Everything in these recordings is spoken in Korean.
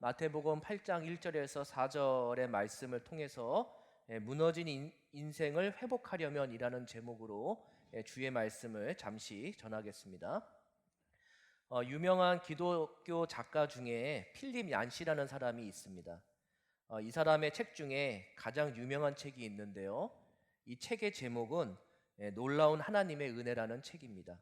마태복음 8장 1절에서 4절의 말씀을 통해서 무너진 인생을 회복하려면이라는 제목으로 주의 말씀을 잠시 전하겠습니다. 유명한 기독교 작가 중에 필립 얀시라는 사람이 있습니다. 이 사람의 책 중에 가장 유명한 책이 있는데요. 이 책의 제목은 놀라운 하나님의 은혜라는 책입니다.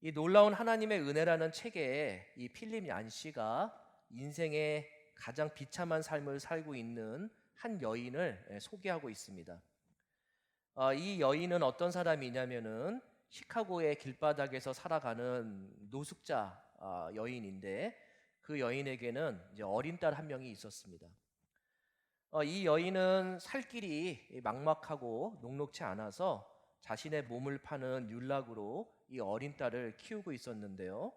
이 놀라운 하나님의 은혜라는 책에 이 필립 얀시가 인생의 가장 비참한 삶을 살고 있는 한 여인을 소개하고 있습니다. 이 여인은 어떤 사람이냐면은 시카고의 길바닥에서 살아가는 노숙자 여인인데, 그 여인에게는 이제 어린 딸 한 명이 있었습니다. 이 여인은 살 길이 막막하고 녹록치 않아서 자신의 몸을 파는 율락으로 이 어린 딸을 키우고 있었는데요.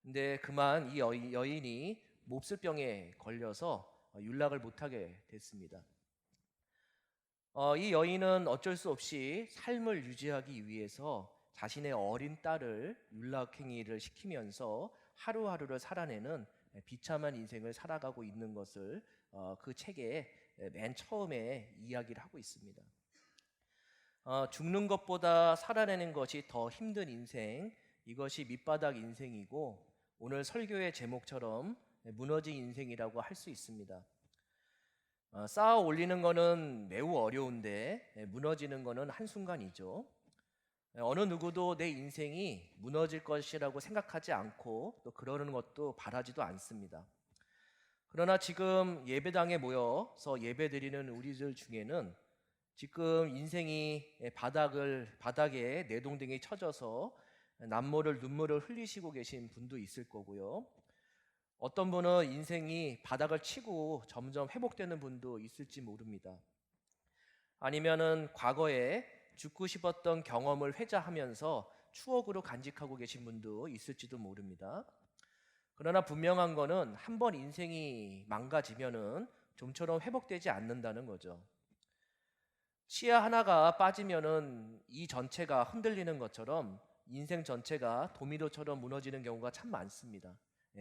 근데 그만 이 여인이 몹쓸병에 걸려서 율락을 못하게 됐습니다. 이 여인은 어쩔 수 없이 삶을 유지하기 위해서 자신의 어린 딸을 율락행위를 시키면서 하루하루를 살아내는 비참한 인생을 살아가고 있는 것을 그 책에 맨 처음에 이야기를 하고 있습니다. 죽는 것보다 살아내는 것이 더 힘든 인생, 이것이 밑바닥 인생이고 오늘 설교의 제목처럼 무너진 인생이라고 할 수 있습니다. 쌓아 올리는 것은 매우 어려운데 무너지는 것은 한순간이죠. 어느 누구도 내 인생이 무너질 것이라고 생각하지 않고 또 그러는 것도 바라지도 않습니다. 그러나 지금 예배당에 모여서 예배드리는 우리들 중에는 지금 인생이 바닥에 내동댕이 쳐져서 눈물을 흘리시고 계신 분도 있을 거고요. 어떤 분은 인생이 바닥을 치고 점점 회복되는 분도 있을지 모릅니다. 아니면은 과거에 죽고 싶었던 경험을 회자하면서 추억으로 간직하고 계신 분도 있을지도 모릅니다. 그러나 분명한 거는 한번 인생이 망가지면은 좀처럼 회복되지 않는다는 거죠. 치아 하나가 빠지면은 이 전체가 흔들리는 것처럼 인생 전체가 도미노처럼 무너지는 경우가 참 많습니다.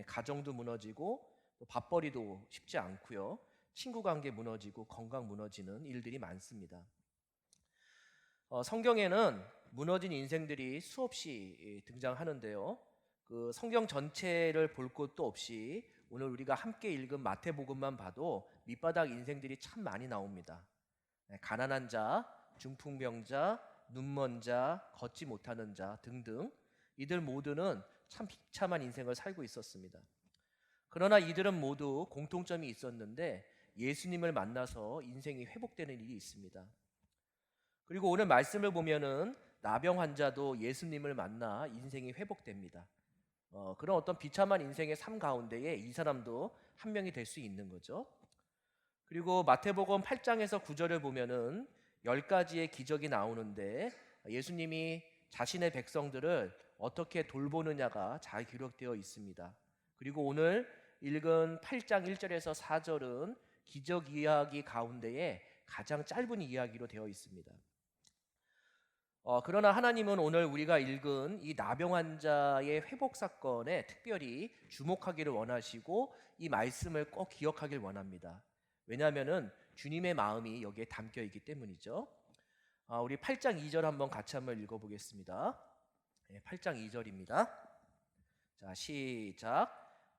가정도 무너지고 또 밥벌이도 쉽지 않고요. 친구 관계 무너지고 건강 무너지는 일들이 많습니다. 성경에는 무너진 인생들이 수없이 등장하는데요. 그 성경 전체를 볼 것도 없이 오늘 우리가 함께 읽은 마태복음만 봐도 밑바닥 인생들이 참 많이 나옵니다. 가난한 자, 중풍병자, 눈먼 자, 걷지 못하는 자 등등, 이들 모두는 참 비참한 인생을 살고 있었습니다. 그러나 이들은 모두 공통점이 있었는데 예수님을 만나서 인생이 회복되는 일이 있습니다. 그리고 오늘 말씀을 보면은 나병 환자도 예수님을 만나 인생이 회복됩니다. 그런 어떤 비참한 인생의 삶 가운데에 이 사람도 한 명이 될 수 있는 거죠. 그리고 마태복음 8장에서 9절을 보면은 10가지의 기적이 나오는데 예수님이 자신의 백성들을 어떻게 돌보느냐가 잘 기록되어 있습니다. 그리고 오늘 읽은 8장 1절에서 4절은 기적 이야기 가운데에 가장 짧은 이야기로 되어 있습니다. 그러나 하나님은 오늘 우리가 읽은 이 나병 환자의 회복 사건에 특별히 주목하기를 원하시고 이 말씀을 꼭 기억하길 원합니다. 왜냐하면은 주님의 마음이 여기에 담겨 있기 때문이죠. 우리 8장 2절 한번 같이 한번 읽어보겠습니다. 8장 2절입니다. 자, 시작.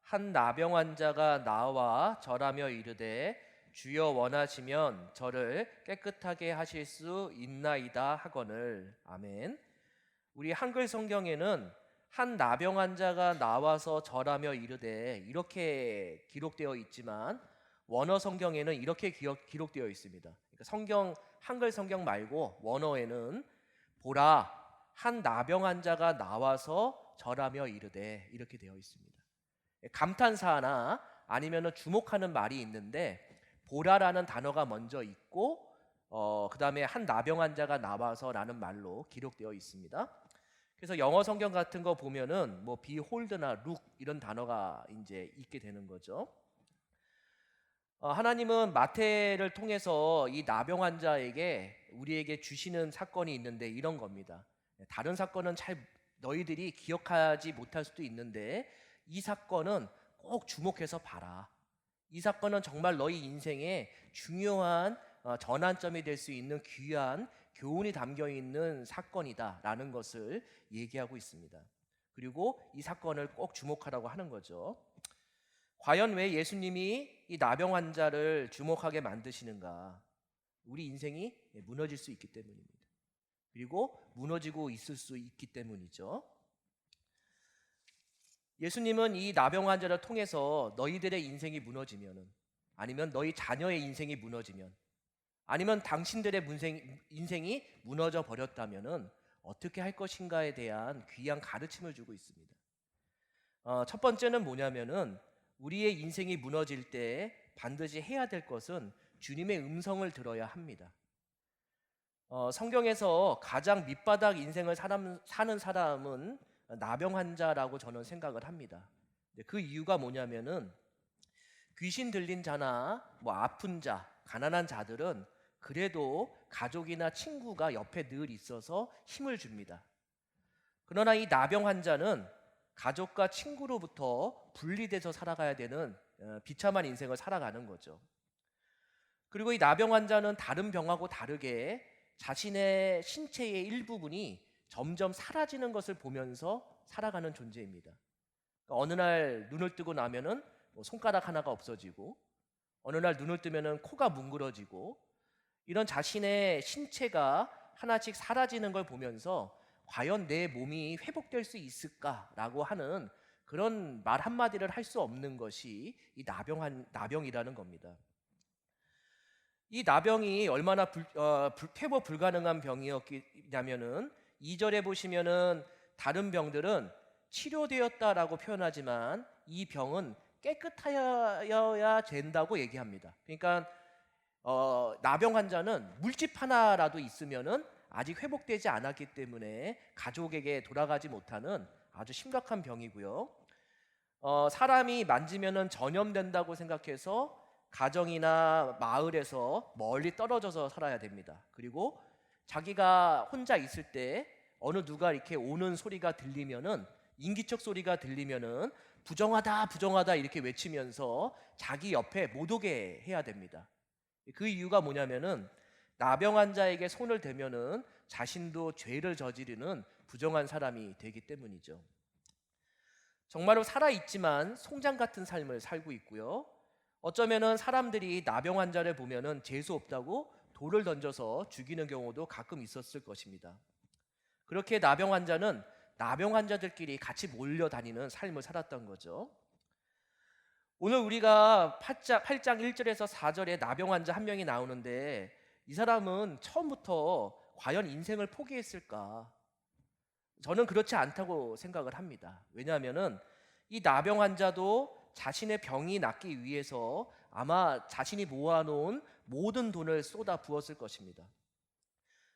한 나병 환자가 나와 절하며 이르되 주여 원하시면 저를 깨끗하게 하실 수 있나이다 하거늘. 아멘. 우리 한글 성경에는 한 나병 환자가 나와서 절하며 이르되 이렇게 기록되어 있지만 원어 성경에는 이렇게 기록되어 있습니다. 그러니까 한글 성경 말고 원어에는 보라 한 나병 환자가 나와서 절하며 이르되 이렇게 되어 있습니다. 감탄사나 아니면 주목하는 말이 있는데 보라라는 단어가 먼저 있고 그 다음에 한 나병 환자가 나와서라는 말로 기록되어 있습니다. 그래서 영어 성경 같은 거 보면은 뭐 behold나 look 이런 단어가 이제 있게 되는 거죠. 하나님은 마태를 통해서 이 나병 환자에게 우리에게 주시는 사건이 있는데 이런 겁니다. 다른 사건은 잘 너희들이 기억하지 못할 수도 있는데 이 사건은 꼭 주목해서 봐라. 이 사건은 정말 너희 인생에 중요한 전환점이 될 수 있는 귀한 교훈이 담겨 있는 사건이다라는 것을 얘기하고 있습니다. 그리고 이 사건을 꼭 주목하라고 하는 거죠. 과연 왜 예수님이 이 나병 환자를 주목하게 만드시는가? 우리 인생이 무너질 수 있기 때문입니다. 그리고 무너지고 있을 수 있기 때문이죠. 예수님은 이 나병 환자를 통해서 너희들의 인생이 무너지면은, 아니면 너희 자녀의 인생이 무너지면, 아니면 당신들의 인생이 무너져 버렸다면은 어떻게 할 것인가에 대한 귀한 가르침을 주고 있습니다. 첫 번째는 뭐냐면은 우리의 인생이 무너질 때 반드시 해야 될 것은 주님의 음성을 들어야 합니다. 성경에서 가장 밑바닥 인생을 사는 사람은 나병 환자라고 저는 생각을 합니다. 그 이유가 뭐냐면은 귀신 들린 자나 아픈 자, 가난한 자들은 그래도 가족이나 친구가 옆에 늘 있어서 힘을 줍니다. 그러나 이 나병 환자는 가족과 친구로부터 분리돼서 살아가야 되는 비참한 인생을 살아가는 거죠. 그리고 이 나병 환자는 다른 병하고 다르게 자신의 신체의 일부분이 점점 사라지는 것을 보면서 살아가는 존재입니다. 그러니까 어느 날 눈을 뜨고 나면은 손가락 하나가 없어지고, 어느 날 눈을 뜨면은 코가 뭉그러지고, 이런 자신의 신체가 하나씩 사라지는 걸 보면서 과연 내 몸이 회복될 수 있을까라고 하는 그런 말 한마디를 할 수 없는 것이 이 나병이라는 겁니다. 이 나병이 얼마나 회복 불가능한 병이었냐면은 2절에 보시면은 다른 병들은 치료되었다라고 표현하지만 이 병은 깨끗하여야 된다고 얘기합니다. 그러니까 나병 환자는 물집 하나라도 있으면은 아직 회복되지 않았기 때문에 가족에게 돌아가지 못하는 아주 심각한 병이고요. 사람이 만지면은 전염된다고 생각해서 가정이나 마을에서 멀리 떨어져서 살아야 됩니다. 그리고 자기가 혼자 있을 때 어느 누가 이렇게 오는 소리가 들리면은, 인기척 소리가 들리면은 부정하다 부정하다 이렇게 외치면서 자기 옆에 못 오게 해야 됩니다. 그 이유가 뭐냐면은 나병 환자에게 손을 대면은 자신도 죄를 저지르는 부정한 사람이 되기 때문이죠. 정말로 살아있지만 송장 같은 삶을 살고 있고요. 어쩌면은 사람들이 나병 환자를 보면은 재수 없다고 돌을 던져서 죽이는 경우도 가끔 있었을 것입니다. 그렇게 나병 환자는 나병 환자들끼리 같이 몰려다니는 삶을 살았던 거죠. 오늘 우리가 8장 1절에서 4절에 나병 환자 한 명이 나오는데, 이 사람은 처음부터 과연 인생을 포기했을까? 저는 그렇지 않다고 생각을 합니다. 왜냐하면은 이 나병 환자도 자신의 병이 낫기 위해서 아마 자신이 모아놓은 모든 돈을 쏟아 부었을 것입니다.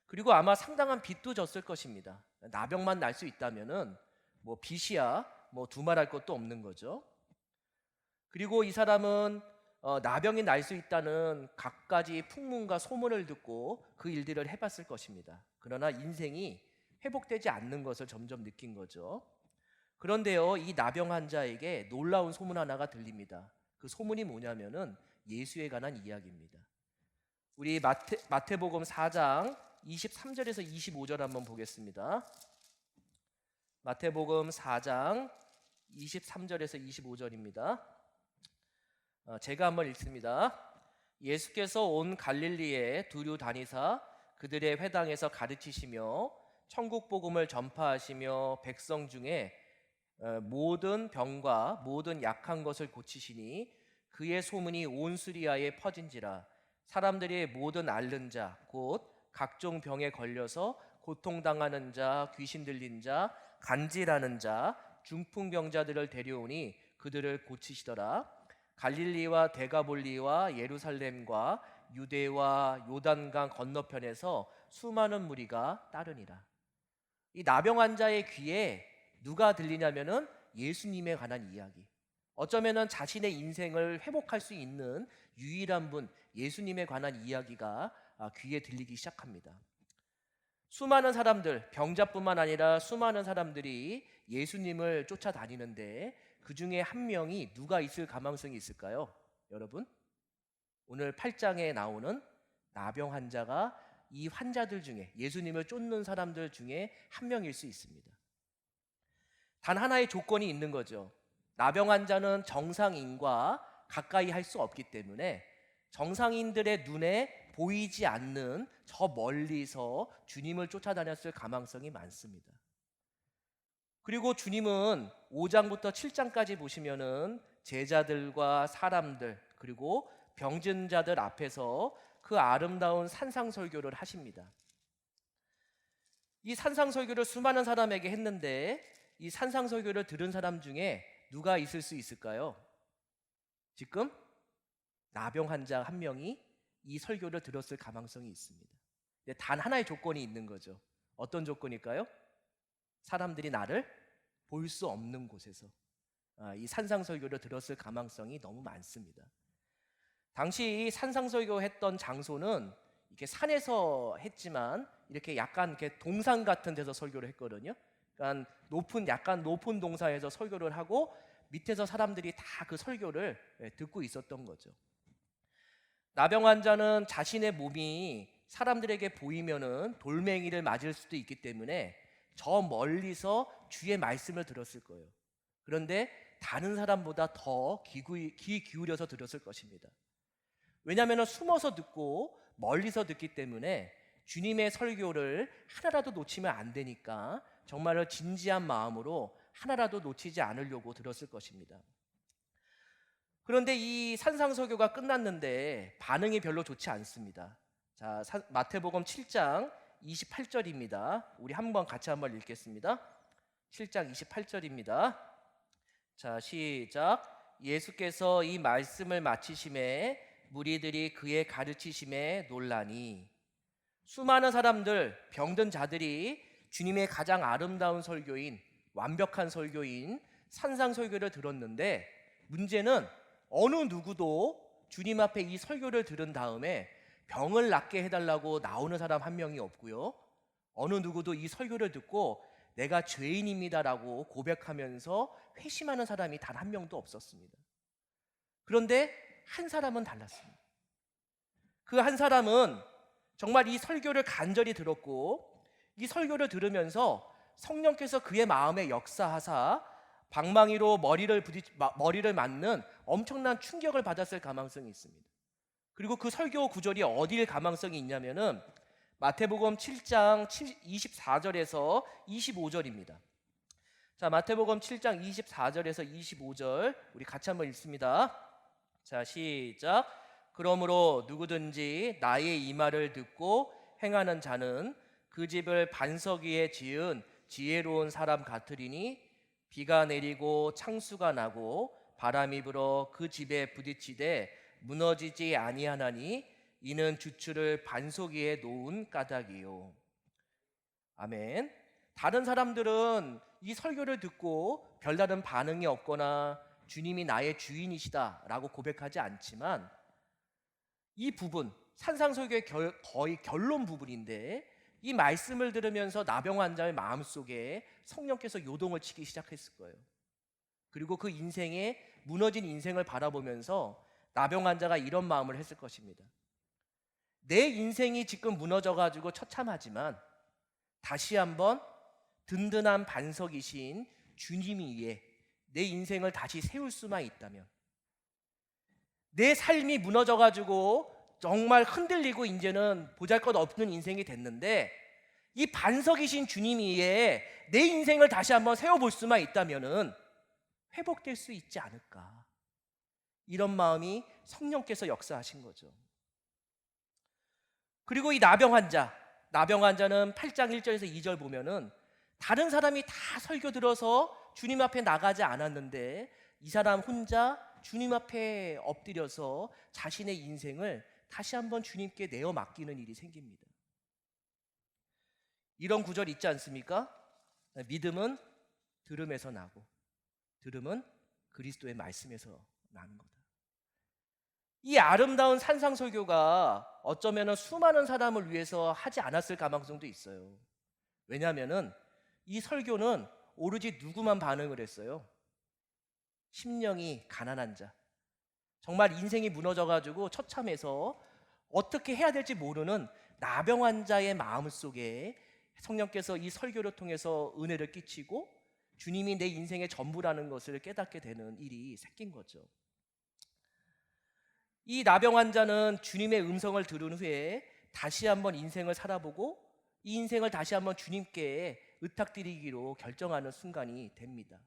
그리고 아마 상당한 빚도 졌을 것입니다. 나병만 날 수 있다면은 빚이야 두말할 것도 없는 거죠. 그리고 이 사람은 나병이 날 수 있다는 갖가지 풍문과 소문을 듣고 그 일들을 해봤을 것입니다. 그러나 인생이 회복되지 않는 것을 점점 느낀 거죠. 그런데요, 이 나병 환자에게 놀라운 소문 하나가 들립니다. 그 소문이 뭐냐면은 예수에 관한 이야기입니다. 우리 마태복음 4장 23절에서 25절 한번 보겠습니다. 마태복음 4장 23절에서 25절입니다. 제가 한번 읽습니다. 예수께서 온 갈릴리에 두루 다니사 그들의 회당에서 가르치시며 천국 복음을 전파하시며 백성 중에 모든 병과 모든 약한 것을 고치시니 그의 소문이 온 수리아에 퍼진지라. 사람들이 모든 앓는 자 곧 각종 병에 걸려서 고통당하는 자, 귀신 들린 자, 간질하는 자, 중풍병자들을 데려오니 그들을 고치시더라. 갈릴리와 데가볼리와 예루살렘과 유대와 요단강 건너편에서 수많은 무리가 따르니라. 이 나병 환자의 귀에 누가 들리냐면은 예수님에 관한 이야기. 어쩌면은 자신의 인생을 회복할 수 있는 유일한 분, 예수님에 관한 이야기가 귀에 들리기 시작합니다. 수많은 사람들, 병자뿐만 아니라 수많은 사람들이 예수님을 쫓아다니는데 그 중에 한 명이 누가 있을 가능성이 있을까요? 여러분, 오늘 8장에 나오는 나병 환자가 이 환자들 중에, 예수님을 쫓는 사람들 중에 한 명일 수 있습니다. 단 하나의 조건이 있는 거죠. 나병 환자는 정상인과 가까이 할 수 없기 때문에 정상인들의 눈에 보이지 않는 저 멀리서 주님을 쫓아다녔을 가능성이 많습니다. 그리고 주님은 5장부터 7장까지 보시면은 제자들과 사람들, 그리고 병든 자들 앞에서 그 아름다운 산상설교를 하십니다. 이 산상설교를 수많은 사람에게 했는데 이 산상설교를 들은 사람 중에 누가 있을 수 있을까요? 지금 나병 환자 한 명이 이 설교를 들었을 가능성이 있습니다. 단 하나의 조건이 있는 거죠. 어떤 조건일까요? 사람들이 나를 볼 수 없는 곳에서 이 산상설교를 들었을 가능성이 너무 많습니다. 당시 이 산상설교 했던 장소는 이렇게 산에서 했지만 이렇게 약간 이렇게 동산 같은 데서 설교를 했거든요. 그러니까 약간 높은 동산에서 설교를 하고 밑에서 사람들이 다 그 설교를 듣고 있었던 거죠. 나병 환자는 자신의 몸이 사람들에게 보이면은 돌멩이를 맞을 수도 있기 때문에 저 멀리서 주의 말씀을 들었을 거예요. 그런데 다른 사람보다 더 귀 기울여서 들었을 것입니다. 왜냐하면 숨어서 듣고 멀리서 듣기 때문에 주님의 설교를 하나라도 놓치면 안 되니까 정말로 진지한 마음으로 하나라도 놓치지 않으려고 들었을 것입니다. 그런데 이 산상설교가 끝났는데 반응이 별로 좋지 않습니다. 자, 마태복음 7장 28절입니다. 우리 같이 한번 읽겠습니다. 7장 28절입니다. 자, 시작. 예수께서 이 말씀을 마치심에 무리들이 그의 가르치심에 놀라니, 수많은 사람들, 병든 자들이 주님의 가장 아름다운 설교인, 완벽한 설교인 산상설교를 들었는데, 문제는 어느 누구도 주님 앞에 이 설교를 들은 다음에 병을 낫게 해달라고 나오는 사람 한 명이 없고요, 어느 누구도 이 설교를 듣고 내가 죄인입니다라고 고백하면서 회심하는 사람이 단 한 명도 없었습니다. 그런데 한 사람은 달랐습니다. 그 한 사람은 정말 이 설교를 간절히 들었고, 이 설교를 들으면서 성령께서 그의 마음에 역사하사 방망이로 머리를 맞는 엄청난 충격을 받았을 가능성이 있습니다. 그리고 그 설교 구절이 어디일 가능성이 있냐면은 마태복음 7장 24절에서 25절입니다. 자, 마태복음 7장 24절에서 25절 우리 같이 한번 읽습니다. 자, 시작. 그러므로 누구든지 나의 이 말을 듣고 행하는 자는 그 집을 반석 위에 지은 지혜로운 사람 같으리니, 비가 내리고 창수가 나고 바람이 불어 그 집에 부딪히되 무너지지 아니하나니 이는 주추를 반석 위에 놓은 까닭이요. 아멘. 다른 사람들은 이 설교를 듣고 별다른 반응이 없거나 주님이 나의 주인이시다라고 고백하지 않지만, 이 부분, 산상설교의 거의 결론 부분인데, 이 말씀을 들으면서 나병 환자의 마음속에 성령께서 요동을 치기 시작했을 거예요. 그리고 그 무너진 인생을 바라보면서 나병 환자가 이런 마음을 했을 것입니다. 내 인생이 지금 무너져가지고 처참하지만 다시 한번 든든한 반석이신 주님 위에 내 인생을 다시 세울 수만 있다면, 내 삶이 무너져가지고 정말 흔들리고 이제는 보잘것없는 인생이 됐는데, 이 반석이신 주님 위에 내 인생을 다시 한번 세워볼 수만 있다면은 회복될 수 있지 않을까, 이런 마음이 성령께서 역사하신 거죠. 그리고 이 나병 환자는 8장 1절에서 2절 보면은 다른 사람이 다 설교 들어서 주님 앞에 나가지 않았는데 이 사람 혼자 주님 앞에 엎드려서 자신의 인생을 다시 한번 주님께 내어 맡기는 일이 생깁니다. 이런 구절 있지 않습니까? 믿음은 들음에서 나고 들음은 그리스도의 말씀에서 나는 거다. 이 아름다운 산상설교가 어쩌면 수많은 사람을 위해서 하지 않았을 가능성도 있어요. 왜냐하면 이 설교는 오로지 누구만 반응을 했어요? 심령이 가난한 자, 정말 인생이 무너져가지고 처참해서 어떻게 해야 될지 모르는 나병 자의 마음 속에 성령께서 이 설교를 통해서 은혜를 끼치고 주님이 내 인생의 전부라는 것을 깨닫게 되는 일이 생긴 거죠. 이 나병 환자는 주님의 음성을 들은 후에 다시 한번 인생을 살아보고 이 인생을 다시 한번 주님께 의탁드리기로 결정하는 순간이 됩니다.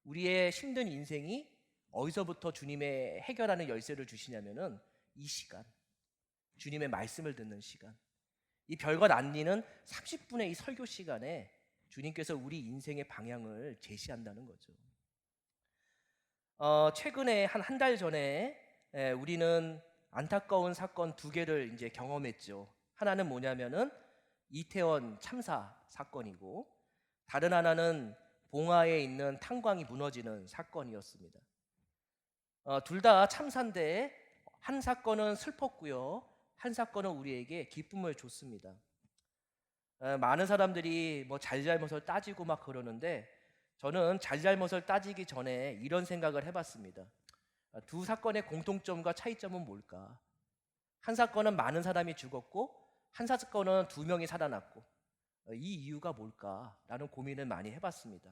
우리의 힘든 인생이 어디서부터 주님의 해결하는 열쇠를 주시냐면은 이 시간, 주님의 말씀을 듣는 시간, 이 별것 아니는 30분의 이 설교 시간에 주님께서 우리 인생의 방향을 제시한다는 거죠. 최근에 한 달 전에 우리는 안타까운 사건 두 개를 이제 경험했죠. 하나는 뭐냐면은 이태원 참사 사건이고, 다른 하나는 봉화에 있는 탄광이 무너지는 사건이었습니다. 둘 다 참사인데 한 사건은 슬펐고요, 한 사건은 우리에게 기쁨을 줬습니다. 많은 사람들이 뭐 잘잘못을 따지고 막 그러는데 저는 잘잘못을 따지기 전에 이런 생각을 해봤습니다. 두 사건의 공통점과 차이점은 뭘까? 한 사건은 많은 사람이 죽었고 한 사건은 2명이 살아났고, 이 이유가 뭘까라는 고민을 많이 해봤습니다.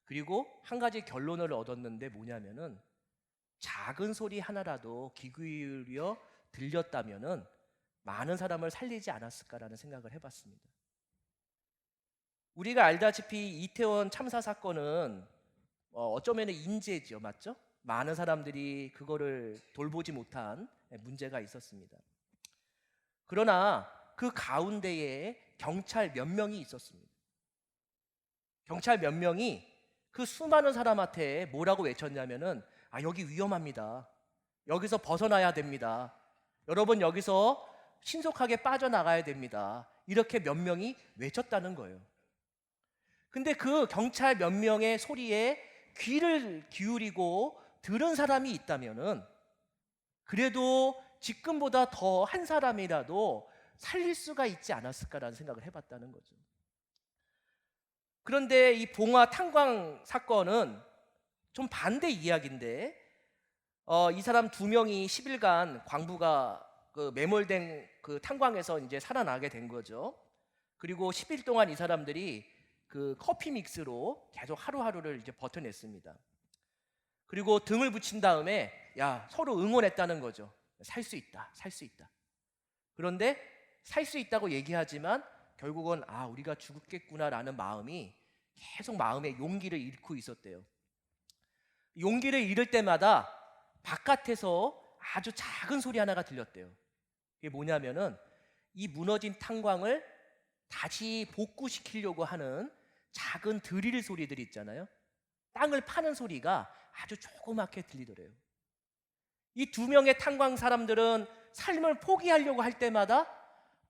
그리고 한 가지 결론을 얻었는데 뭐냐면은 작은 소리 하나라도 귀 기울여 들렸다면은 많은 사람을 살리지 않았을까라는 생각을 해봤습니다. 우리가 알다시피 이태원 참사 사건은 어쩌면 인재죠, 맞죠? 많은 사람들이 그거를 돌보지 못한 문제가 있었습니다. 그러나 그 가운데에 경찰 몇 명이 있었습니다. 경찰 몇 명이 그 수많은 사람한테 뭐라고 외쳤냐면은 여기 위험합니다. 여기서 벗어나야 됩니다. 여러분 여기서 신속하게 빠져나가야 됩니다. 이렇게 몇 명이 외쳤다는 거예요. 근데 그 경찰 몇 명의 소리에 귀를 기울이고 들은 사람이 있다면은 그래도 지금보다 더 한 사람이라도 살릴 수가 있지 않았을까라는 생각을 해봤다는 거죠. 그런데 이 봉화 탄광 사건은 좀 반대 이야기인데, 이 사람 2명이 10일간 광부가 매몰된 그 탄광에서 이제 살아나게 된 거죠. 그리고 10일 동안 이 사람들이 그 커피 믹스로 계속 하루하루를 이제 버텨냈습니다. 그리고 등을 붙인 다음에 서로 응원했다는 거죠. 살 수 있다, 살 수 있다. 그런데 살 수 있다고 얘기하지만 결국은 우리가 죽겠구나라는 마음이 계속 마음에 용기를 잃고 있었대요. 용기를 잃을 때마다 바깥에서 아주 작은 소리 하나가 들렸대요. 이게 뭐냐면은 이 무너진 탄광을 다시 복구시키려고 하는 작은 드릴 소리들이 있잖아요. 땅을 파는 소리가 아주 조그맣게 들리더래요. 이 2명의 탄광 사람들은 삶을 포기하려고 할 때마다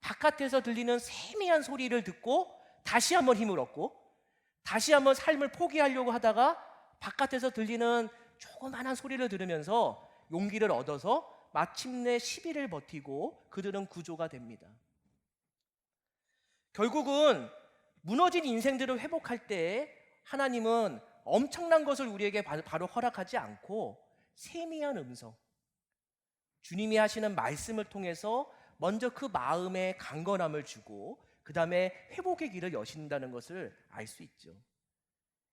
바깥에서 들리는 세미한 소리를 듣고 다시 한번 힘을 얻고, 다시 한번 삶을 포기하려고 하다가 바깥에서 들리는 조그만한 소리를 들으면서 용기를 얻어서 마침내 10일을 버티고 그들은 구조가 됩니다. 결국은 무너진 인생들을 회복할 때 하나님은 엄청난 것을 우리에게 바로 허락하지 않고 세미한 음성, 주님이 하시는 말씀을 통해서 먼저 그 마음에 강건함을 주고 그 다음에 회복의 길을 여신다는 것을 알 수 있죠.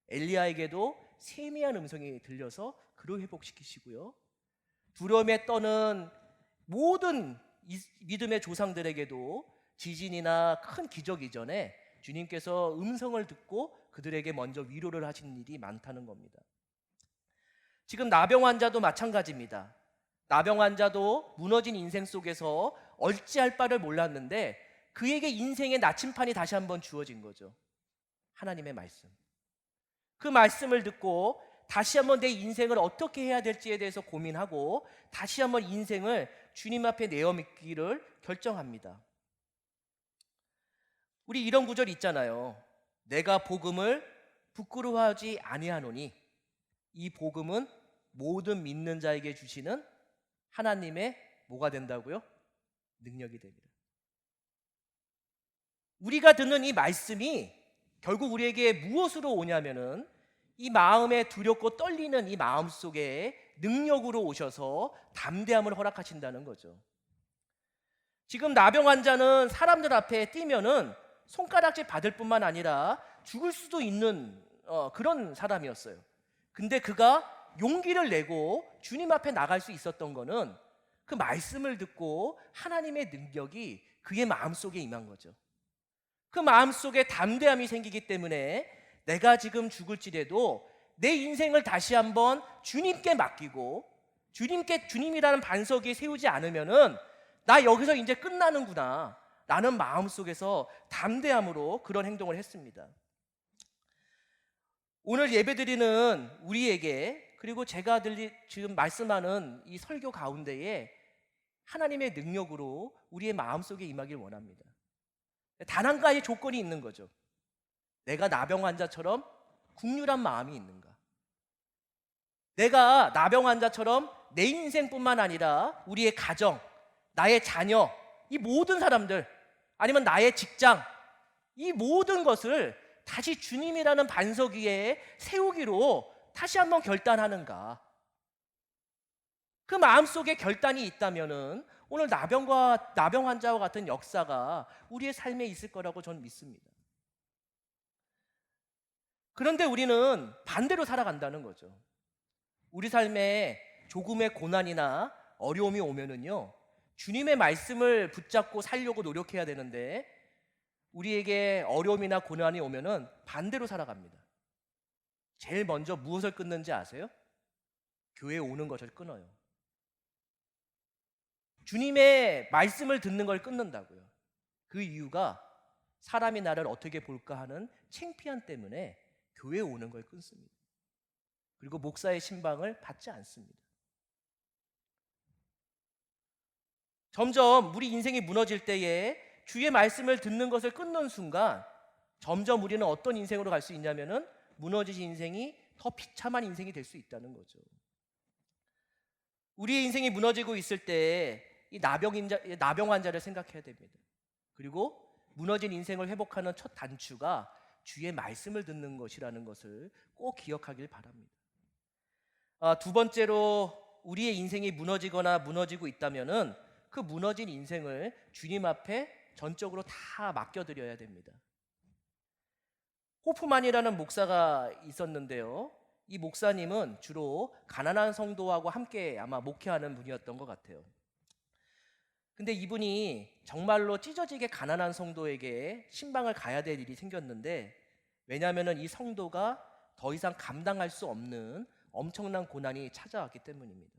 엘리야에게도 세미한 음성이 들려서 그를 회복시키시고요, 두려움에 떠는 모든 믿음의 조상들에게도 지진이나 큰 기적 이전에 주님께서 음성을 듣고 그들에게 먼저 위로를 하신 일이 많다는 겁니다. 지금 나병 환자도 마찬가지입니다. 나병 환자도 무너진 인생 속에서 어찌할 바를 몰랐는데 그에게 인생의 나침판이 다시 한번 주어진 거죠. 하나님의 말씀. 그 말씀을 듣고 다시 한번 내 인생을 어떻게 해야 될지에 대해서 고민하고 다시 한번 인생을 주님 앞에 내어놓기를 결정합니다. 우리 이런 구절 있잖아요. 내가 복음을 부끄러워하지 아니하노니 이 복음은 모든 믿는 자에게 주시는 하나님의 뭐가 된다고요? 능력이 됩니다. 우리가 듣는 이 말씀이 결국 우리에게 무엇으로 오냐면은 이 마음에 두렵고 떨리는 이 마음 속에 능력으로 오셔서 담대함을 허락하신다는 거죠. 지금 나병 환자는 사람들 앞에 뛰면은 손가락질 받을 뿐만 아니라 죽을 수도 있는 그런 사람이었어요. 근데 그가 용기를 내고 주님 앞에 나갈 수 있었던 거는 그 말씀을 듣고 하나님의 능력이 그의 마음속에 임한 거죠. 그 마음속에 담대함이 생기기 때문에 내가 지금 죽을지라도 내 인생을 다시 한번 주님께 맡기고 주님이라는 반석 위에 세우지 않으면은 나 여기서 이제 끝나는구나 라는 마음속에서 담대함으로 그런 행동을 했습니다. 오늘 예배드리는 우리에게, 그리고 제가 지금 말씀하는 이 설교 가운데에 하나님의 능력으로 우리의 마음속에 임하길 원합니다. 단 한 가지 조건이 있는 거죠. 내가 나병 환자처럼 국률한 마음이 있는가? 내가 나병 환자처럼 내 인생뿐만 아니라 우리의 가정, 나의 자녀, 이 모든 사람들, 아니면 나의 직장, 이 모든 것을 다시 주님이라는 반석 위에 세우기로 다시 한번 결단하는가? 그 마음속에 결단이 있다면은 오늘 나병 환자와 같은 역사가 우리의 삶에 있을 거라고 저는 믿습니다. 그런데 우리는 반대로 살아간다는 거죠. 우리 삶에 조금의 고난이나 어려움이 오면은요, 주님의 말씀을 붙잡고 살려고 노력해야 되는데 우리에게 어려움이나 고난이 오면은 반대로 살아갑니다. 제일 먼저 무엇을 끊는지 아세요? 교회에 오는 것을 끊어요. 주님의 말씀을 듣는 걸 끊는다고요. 그 이유가 사람이 나를 어떻게 볼까 하는 창피함 때문에 교회에 오는 걸 끊습니다. 그리고 목사의 신방을 받지 않습니다. 점점 우리 인생이 무너질 때에 주의 말씀을 듣는 것을 끊는 순간 점점 우리는 어떤 인생으로 갈 수 있냐면은 무너진 인생이 더 비참한 인생이 될 수 있다는 거죠. 우리의 인생이 무너지고 있을 때 이 나병 환자를 생각해야 됩니다. 그리고 무너진 인생을 회복하는 첫 단추가 주의 말씀을 듣는 것이라는 것을 꼭 기억하길 바랍니다. 두 번째로 우리의 인생이 무너지거나 무너지고 있다면은 그 무너진 인생을 주님 앞에 전적으로 다 맡겨드려야 됩니다. 호프만이라는 목사가 있었는데요. 이 목사님은 주로 가난한 성도하고 함께 아마 목회하는 분이었던 것 같아요. 근데 이분이 정말로 찢어지게 가난한 성도에게 신방을 가야 될 일이 생겼는데, 왜냐하면 이 성도가 더 이상 감당할 수 없는 엄청난 고난이 찾아왔기 때문입니다.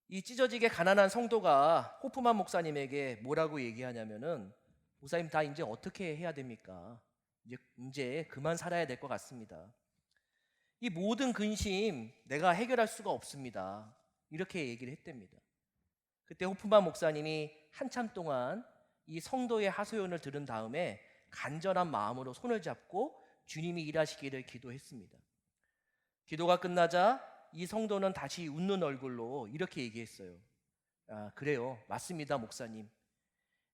이 찢어지게 가난한 성도가 호프만 목사님에게 뭐라고 얘기하냐면은, 목사님, 다 이제 어떻게 해야 됩니까? 이제 그만 살아야 될 것 같습니다. 이 모든 근심 내가 해결할 수가 없습니다. 이렇게 얘기를 했답니다. 그때 호프만 목사님이 한참 동안 이 성도의 하소연을 들은 다음에 간절한 마음으로 손을 잡고 주님이 일하시기를 기도했습니다. 기도가 끝나자 이 성도는 다시 웃는 얼굴로 이렇게 얘기했어요. 그래요, 맞습니다, 목사님.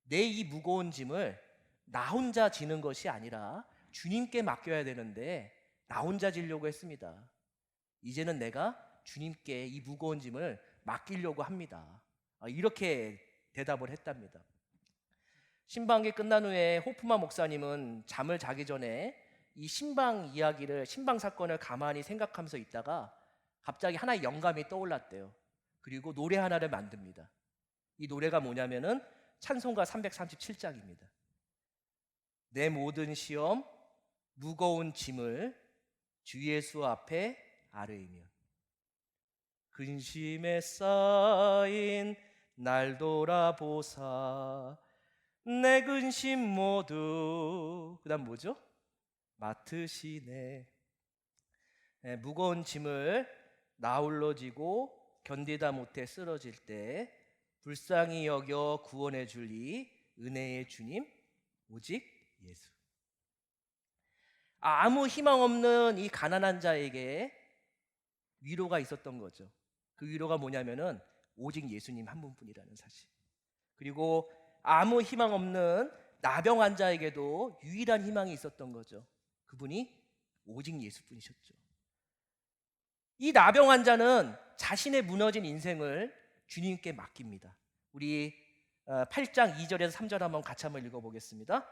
내 이 무거운 짐을 나 혼자 지는 것이 아니라 주님께 맡겨야 되는데 나 혼자 지려고 했습니다. 이제는 내가 주님께 이 무거운 짐을 맡기려고 합니다. 이렇게 대답을 했답니다. 신방이 끝난 후에 호프만 목사님은 잠을 자기 전에 이 신방 사건을 가만히 생각하면서 있다가 갑자기 하나의 영감이 떠올랐대요. 그리고 노래 하나를 만듭니다. 이 노래가 뭐냐면은 찬송가 337장입니다. 내 모든 시험, 무거운 짐을 주 예수 앞에 아뢰이며 근심에 쌓인 날 돌아보사 내 근심 모두, 그 다음 뭐죠? 맡으시네. 무거운 짐을 나 홀로 지고 견디다 못해 쓰러질 때 불쌍히 여겨 구원해 줄 이 은혜의 주님 오직 예수. 아무 희망 없는 이 가난한 자에게 위로가 있었던 거죠. 그 위로가 뭐냐면은 오직 예수님 한 분뿐이라는 사실. 그리고 아무 희망 없는 나병 환자에게도 유일한 희망이 있었던 거죠. 그분이 오직 예수뿐이셨죠. 이 나병 환자는 자신의 무너진 인생을 주님께 맡깁니다. 우리 8장 2절에서 3절 한번 읽어보겠습니다.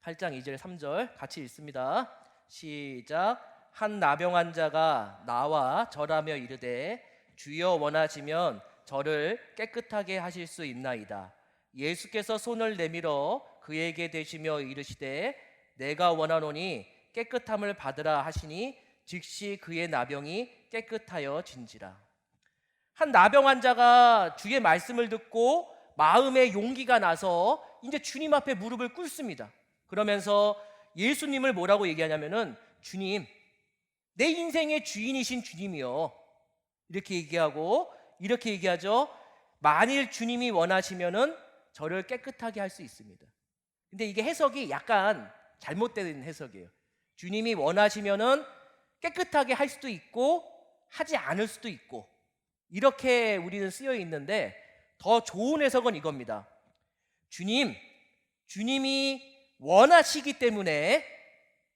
8장 2절 3절 같이 읽습니다. 시작. 한 나병 환자가 나와 절하며 이르되 주여 원하시면 저를 깨끗하게 하실 수 있나이다. 예수께서 손을 내밀어 그에게 대시며 이르시되 내가 원하노니 깨끗함을 받으라 하시니 즉시 그의 나병이 깨끗하여 진지라. 한 나병 환자가 주의 말씀을 듣고 마음에 용기가 나서 이제 주님 앞에 무릎을 꿇습니다. 그러면서 예수님을 뭐라고 얘기하냐면은 주님, 내 인생의 주인이신 주님이요, 이렇게 얘기하고 이렇게 얘기하죠. 만일 주님이 원하시면은 저를 깨끗하게 할 수 있습니다. 근데 이게 해석이 약간 잘못된 해석이에요. 주님이 원하시면은 깨끗하게 할 수도 있고 하지 않을 수도 있고, 이렇게 우리는 쓰여 있는데 더 좋은 해석은 이겁니다. 주님이 원하시기 때문에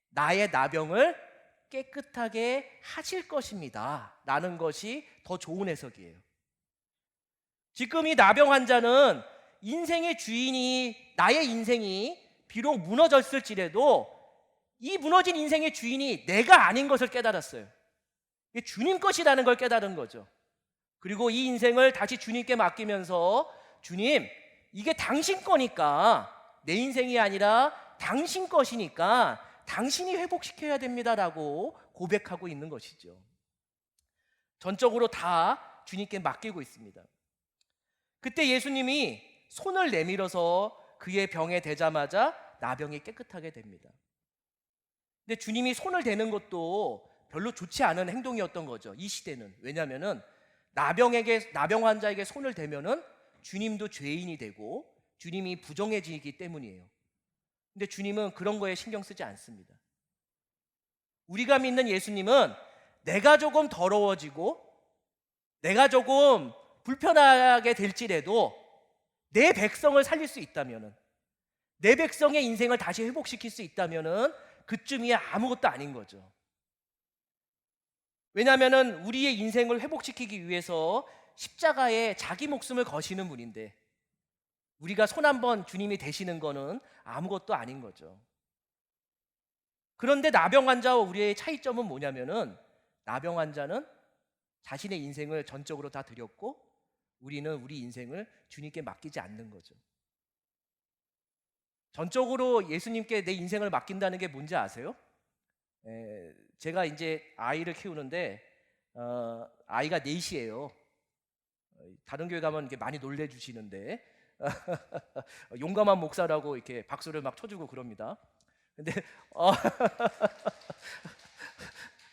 나의 나병을 깨끗하게 하실 것입니다 라는 것이 더 좋은 해석이에요. 지금 이 나병 환자는 인생의 주인이, 나의 인생이 비록 무너졌을지라도 이 무너진 인생의 주인이 내가 아닌 것을 깨달았어요. 이게 주님 것이라는 걸 깨달은 거죠. 그리고 이 인생을 다시 주님께 맡기면서 주님, 이게 당신 거니까, 내 인생이 아니라 당신 것이니까 당신이 회복시켜야 됩니다라고 고백하고 있는 것이죠. 전적으로 다 주님께 맡기고 있습니다. 그때 예수님이 손을 내밀어서 그의 병에 대자마자 나병이 깨끗하게 됩니다. 근데 주님이 손을 대는 것도 별로 좋지 않은 행동이었던 거죠, 이 시대는. 왜냐하면은 나병 환자에게 손을 대면은 주님도 죄인이 되고 주님이 부정해지기 때문이에요. 근데 주님은 그런 거에 신경 쓰지 않습니다. 우리가 믿는 예수님은 내가 조금 더러워지고 내가 조금 불편하게 될지라도 내 백성을 살릴 수 있다면은, 내 백성의 인생을 다시 회복시킬 수 있다면은 그쯤이야 아무것도 아닌 거죠. 왜냐하면은 우리의 인생을 회복시키기 위해서 십자가에 자기 목숨을 거시는 분인데, 우리가 손 한번 주님이 대시는 거는 아무것도 아닌 거죠. 그런데 나병 환자와 우리의 차이점은 뭐냐면은, 나병 환자는 자신의 인생을 전적으로 다 드렸고 우리는 우리 인생을 주님께 맡기지 않는 거죠. 전적으로 예수님께 내 인생을 맡긴다는 게 뭔지 아세요? 제가 이제 아이를 키우는데 아이가 넷이에요. 다른 교회 가면 이렇게 많이 놀래주시는데 용감한 목사라고 이렇게 박수를 막 쳐주고 그럽니다.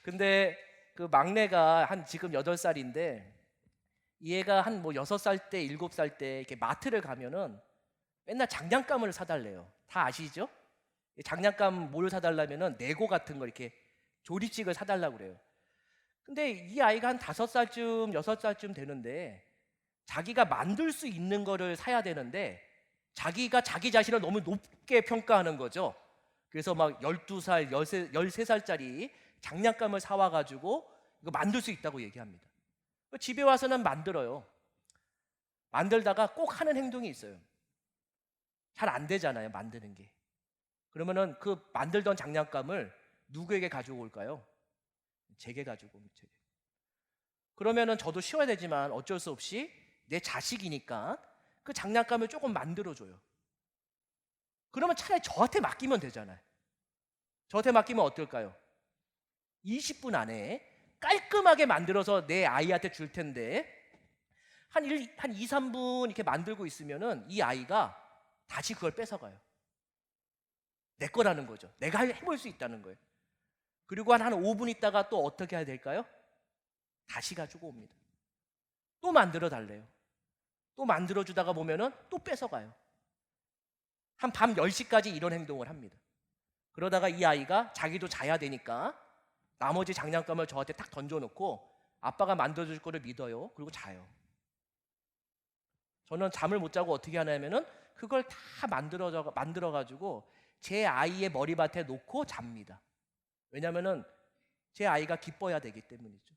근데 그 막내가 한 지금 8살인데, 이 애가 한 뭐 6살 때 7살 때 이렇게 마트를 가면은 맨날 장난감을 사달래요. 다 아시죠? 장난감 뭘 사달라면은 레고 같은 거, 이렇게 조립식을 사달라고 그래요. 근데 이 아이가 한 5살쯤 6살쯤 되는데 자기가 만들 수 있는 거를 사야 되는데 자기가 자기 자신을 너무 높게 평가하는 거죠. 그래서 막 12살, 13살짜리 장난감을 사와가지고 이거 만들 수 있다고 얘기합니다. 집에 와서는 만들어요. 만들다가 꼭 하는 행동이 있어요. 잘 안 되잖아요, 만드는 게. 그러면은 그 만들던 장난감을 누구에게 가지고 올까요? 제게 가지고 옵니다. 제게. 그러면은 저도 쉬어야 되지만 어쩔 수 없이 내 자식이니까 그 장난감을 조금 만들어줘요. 그러면 차라리 저한테 맡기면 되잖아요. 저한테 맡기면 어떨까요? 20분 안에 깔끔하게 만들어서 내 아이한테 줄 텐데 한 2, 3분 이렇게 만들고 있으면은 이 아이가 다시 그걸 뺏어가요. 내 거라는 거죠. 내가 해볼 수 있다는 거예요. 그리고 한 5분 있다가 또 어떻게 해야 될까요? 다시 가지고 옵니다. 또 만들어 달래요. 또 만들어 주다가 보면은 또 뺏어가요. 한 밤 10시까지 이런 행동을 합니다. 그러다가 이 아이가 자기도 자야 되니까 나머지 장난감을 저한테 딱 던져놓고 아빠가 만들어줄 거를 믿어요. 그리고 자요. 저는 잠을 못 자고 어떻게 하냐면은 그걸 다 만들어가지고 제 아이의 머리맡에 놓고 잡니다. 왜냐하면은 제 아이가 기뻐야 되기 때문이죠.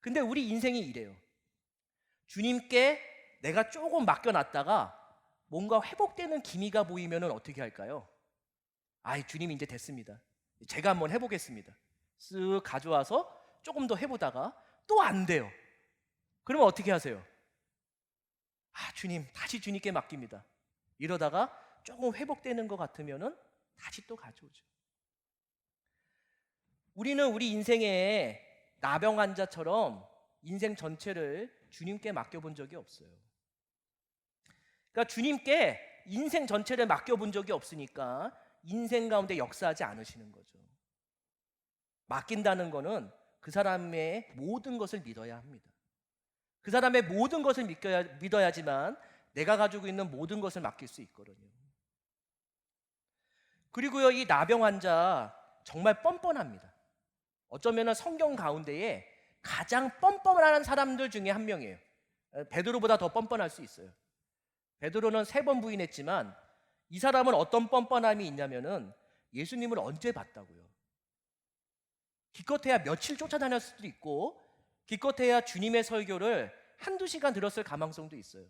근데 우리 인생이 이래요. 주님께 내가 조금 맡겨놨다가 뭔가 회복되는 기미가 보이면은 어떻게 할까요? 아이, 주님 이제 됐습니다. 제가 한번 해보겠습니다. 쓱 가져와서 조금 더 해보다가 또 안 돼요. 그러면 어떻게 하세요? 아, 주님, 다시 주님께 맡깁니다. 이러다가 조금 회복되는 것 같으면은 다시 또 가져오죠. 우리는 우리 인생에 나병 환자처럼 인생 전체를 주님께 맡겨본 적이 없어요. 그러니까 주님께 인생 전체를 맡겨본 적이 없으니까 인생 가운데 역사하지 않으시는 거죠. 맡긴다는 거는 그 사람의 모든 것을 믿어야 합니다. 그 사람의 모든 것을 믿어야지만 내가 가지고 있는 모든 것을 맡길 수 있거든요. 그리고요, 이 나병 환자 정말 뻔뻔합니다. 어쩌면 성경 가운데에 가장 뻔뻔한 사람들 중에 한 명이에요. 베드로보다 더 뻔뻔할 수 있어요. 베드로는 3번 부인했지만 이 사람은 어떤 뻔뻔함이 있냐면은 예수님을 언제 봤다고요. 기껏해야 며칠 쫓아다녔을 수도 있고 기껏해야 주님의 설교를 1-2시간 들었을 가망성도 있어요.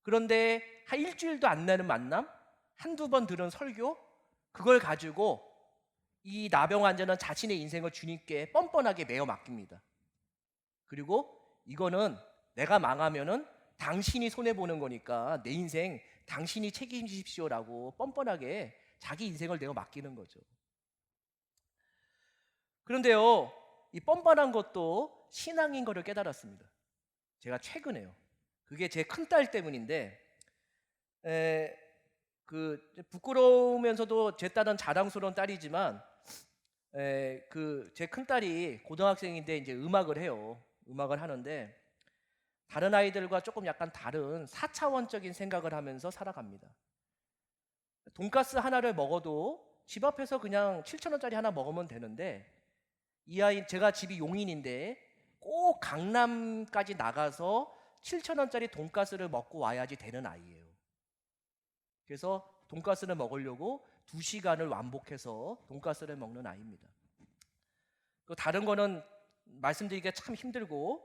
그런데 한 일주일도 안 되는 만남, 1-2번 들은 설교, 그걸 가지고 이 나병 환자는 자신의 인생을 주님께 뻔뻔하게 매어 맡깁니다. 그리고 이거는 내가 망하면은 당신이 손해보는 거니까 내 인생 당신이 책임지십시오라고 뻔뻔하게 자기 인생을 내어 맡기는 거죠. 그런데요, 이 뻔뻔한 것도 신앙인 거를 깨달았습니다. 제가 최근에요. 그게 제 큰딸 때문인데, 부끄러우면서도 제 딸은 자랑스러운 딸이지만, 제 큰딸이 고등학생인데 이제 음악을 해요. 음악을 하는데 다른 아이들과 조금 약간 다른 4차원적인 생각을 하면서 살아갑니다. 돈가스 하나를 먹어도 집 앞에서 그냥 7,000원짜리 하나 먹으면 되는데 이 아이, 제가 집이 용인인데 꼭 강남까지 나가서 7,000원짜리 돈가스를 먹고 와야지 되는 아이예요. 그래서 돈가스를 먹으려고 2시간을 완복해서 돈가스를 먹는 아이입니다. 다른 거는 말씀드리기가 참 힘들고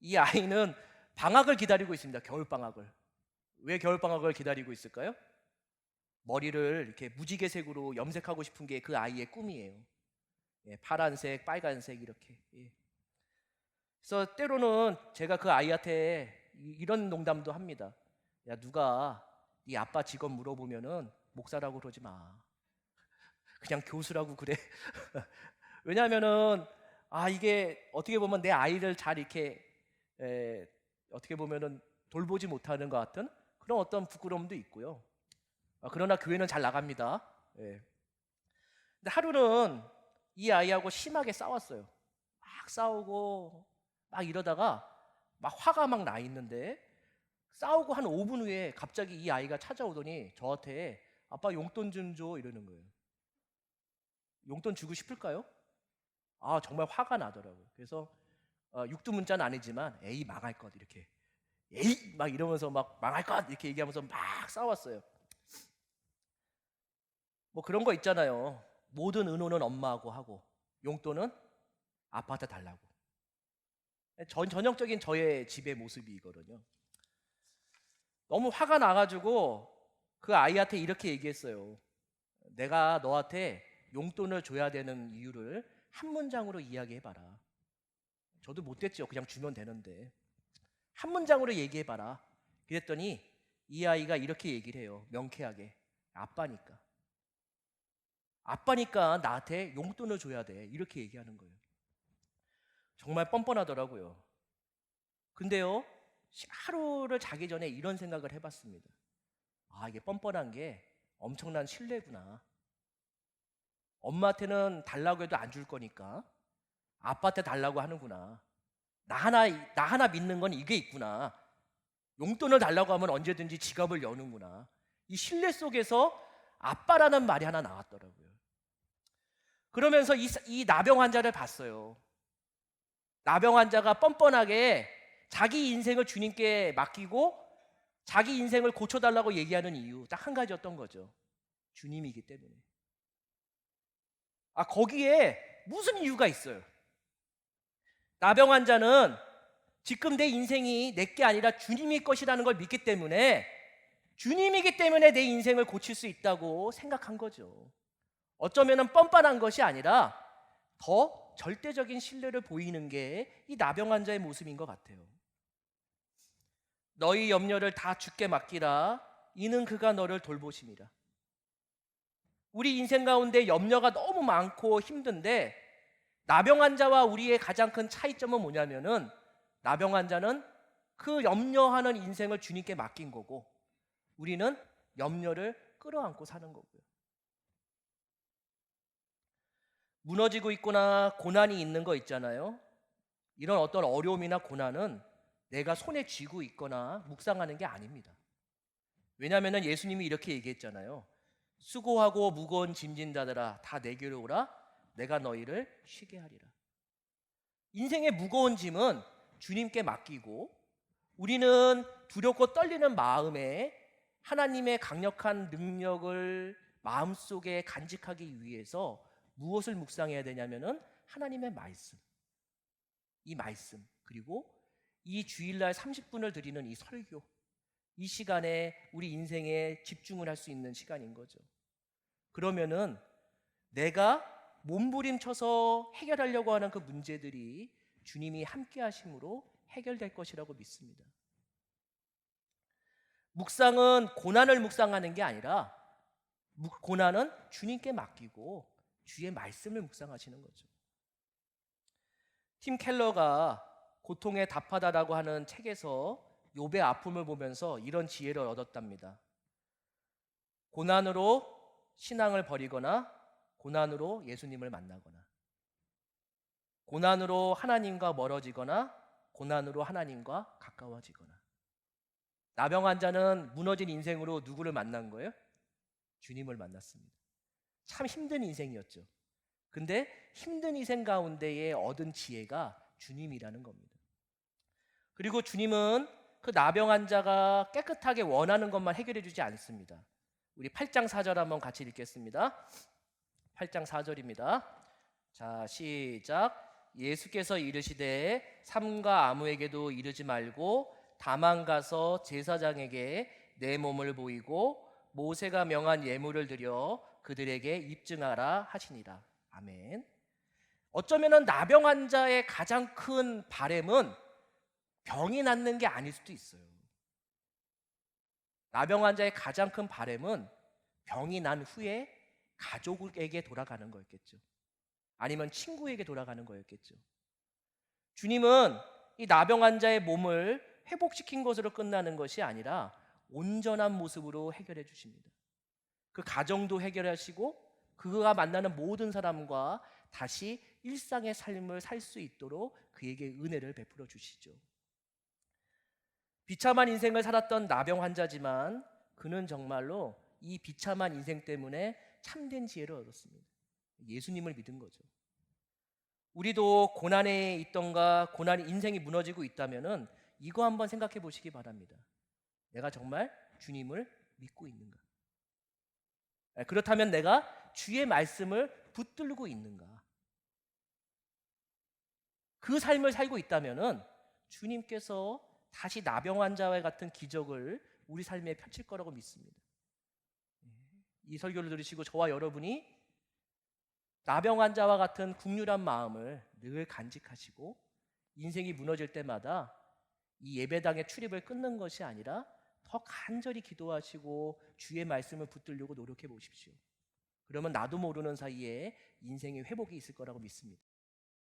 이 아이는 방학을 기다리고 있습니다. 겨울방학을. 왜 겨울방학을 기다리고 있을까요? 머리를 이렇게 무지개색으로 염색하고 싶은 게 그 아이의 꿈이에요. 예, 파란색, 빨간색 이렇게. 예. 그래서 때로는 제가 그 아이한테 이런 농담도 합니다. 야, 누가 네 아빠 직업 물어보면은 목사라고 그러지 마. 그냥 교수라고 그래. 왜냐하면은 이게 어떻게 보면 내 아이를 잘 이렇게 어떻게 보면은 돌보지 못하는 것 같은 그런 어떤 부끄러움도 있고요. 그러나 교회는 잘 나갑니다. 예. 근데 하루는 이 아이하고 심하게 싸웠어요. 막 싸우고 막 이러다가 막 화가 막 나 있는데 싸우고 한 5분 후에 갑자기 이 아이가 찾아오더니 저한테 아빠 용돈 좀 줘 이러는 거예요. 용돈 주고 싶을까요? 정말 화가 나더라고요. 그래서 육두문자는 아니지만 에이 망할 것 이렇게 에이 막 이러면서 막 망할 것 이렇게 얘기하면서 막 싸웠어요. 뭐 그런 거 있잖아요. 모든 의논은 엄마하고 하고 용돈은 아빠한테 달라고. 전형적인 저의 집의 모습이거든요. 너무 화가 나가지고 그 아이한테 이렇게 얘기했어요. 내가 너한테 용돈을 줘야 되는 이유를 한 문장으로 이야기해봐라. 저도 못됐죠. 그냥 주면 되는데 한 문장으로 얘기해봐라. 그랬더니 이 아이가 이렇게 얘기를 해요. 명쾌하게. 아빠니까 나한테 용돈을 줘야 돼. 이렇게 얘기하는 거예요. 정말 뻔뻔하더라고요. 근데요, 하루를 자기 전에 이런 생각을 해봤습니다. 이게 뻔뻔한 게 엄청난 신뢰구나. 엄마한테는 달라고 해도 안 줄 거니까 아빠한테 달라고 하는구나. 나 하나 믿는 건 이게 있구나. 용돈을 달라고 하면 언제든지 지갑을 여는구나. 이 신뢰 속에서 아빠라는 말이 하나 나왔더라고요. 그러면서 이 나병 환자를 봤어요. 나병 환자가 뻔뻔하게 자기 인생을 주님께 맡기고 자기 인생을 고쳐달라고 얘기하는 이유 딱 한 가지였던 거죠. 주님이기 때문에. 거기에 무슨 이유가 있어요? 나병 환자는 지금 내 인생이 내 게 아니라 주님이 것이라는 걸 믿기 때문에, 주님이기 때문에 내 인생을 고칠 수 있다고 생각한 거죠. 어쩌면 뻔뻔한 것이 아니라 더 절대적인 신뢰를 보이는 게 이 나병 환자의 모습인 것 같아요. 너희 염려를 다 주께 맡기라. 이는 그가 너를 돌보심이라. 우리 인생 가운데 염려가 너무 많고 힘든데, 나병 환자와 우리의 가장 큰 차이점은 뭐냐면은, 나병 환자는 그 염려하는 인생을 주님께 맡긴 거고, 우리는 염려를 끌어안고 사는 거고요. 무너지고 있거나 고난이 있는 거 있잖아요. 이런 어떤 어려움이나 고난은 내가 손에 쥐고 있거나 묵상하는 게 아닙니다. 왜냐하면 예수님이 이렇게 얘기했잖아요. 수고하고 무거운 짐진 자들아 다 내게로 오라. 내가 너희를 쉬게 하리라. 인생의 무거운 짐은 주님께 맡기고, 우리는 두렵고 떨리는 마음에 하나님의 강력한 능력을 마음속에 간직하기 위해서 무엇을 묵상해야 되냐면은 하나님의 말씀, 이 말씀, 그리고 이 주일날 30분을 드리는 이 설교, 이 시간에 우리 인생에 집중을 할 수 있는 시간인 거죠. 그러면은 내가 몸부림쳐서 해결하려고 하는 그 문제들이 주님이 함께 하심으로 해결될 것이라고 믿습니다. 묵상은 고난을 묵상하는 게 아니라, 고난은 주님께 맡기고 주의 말씀을 묵상하시는 거죠. 팀 켈러가 고통에 답하다라고 하는 책에서 욥의 아픔을 보면서 이런 지혜를 얻었답니다. 고난으로 신앙을 버리거나, 고난으로 예수님을 만나거나, 고난으로 하나님과 멀어지거나, 고난으로 하나님과 가까워지거나. 나병 환자는 무너진 인생으로 누구를 만난 거예요? 주님을 만났습니다. 참 힘든 인생이었죠. 근데 힘든 인생 가운데에 얻은 지혜가 주님이라는 겁니다. 그리고 주님은 그 나병 환자가 깨끗하게 원하는 것만 해결해 주지 않습니다. 우리 8장 4절 한번 같이 읽겠습니다. 8장 4절입니다. 자, 시작. 예수께서 이르시되 삼가 아무에게도 이르지 말고 다만 가서 제사장에게 내 몸을 보이고 모세가 명한 예물을 드려 그들에게 입증하라 하시니라. 아멘. 어쩌면 나병 환자의 가장 큰 바램은 병이 낫는 게 아닐 수도 있어요. 나병 환자의 가장 큰 바램은 병이 난 후에 가족에게 돌아가는 거였겠죠. 아니면 친구에게 돌아가는 거였겠죠. 주님은 이 나병 환자의 몸을 회복시킨 것으로 끝나는 것이 아니라 온전한 모습으로 해결해 주십니다. 그 가정도 해결하시고 그가 만나는 모든 사람과 다시 일상의 삶을 살 수 있도록 그에게 은혜를 베풀어 주시죠. 비참한 인생을 살았던 나병 환자지만 그는 정말로 이 비참한 인생 때문에 참된 지혜를 얻었습니다. 예수님을 믿은 거죠. 우리도 고난에 있던가 고난이 인생이 무너지고 있다면은 이거 한번 생각해 보시기 바랍니다. 내가 정말 주님을 믿고 있는가? 그렇다면 내가 주의 말씀을 붙들고 있는가? 그 삶을 살고 있다면은 주님께서 다시 나병 환자와 같은 기적을 우리 삶에 펼칠 거라고 믿습니다. 이 설교를 들으시고 저와 여러분이 나병 환자와 같은 국률한 마음을 늘 간직하시고 인생이 무너질 때마다 이 예배당의 출입을 끊는 것이 아니라 더 간절히 기도하시고 주의 말씀을 붙들려고 노력해 보십시오. 그러면 나도 모르는 사이에 인생의 회복이 있을 거라고 믿습니다.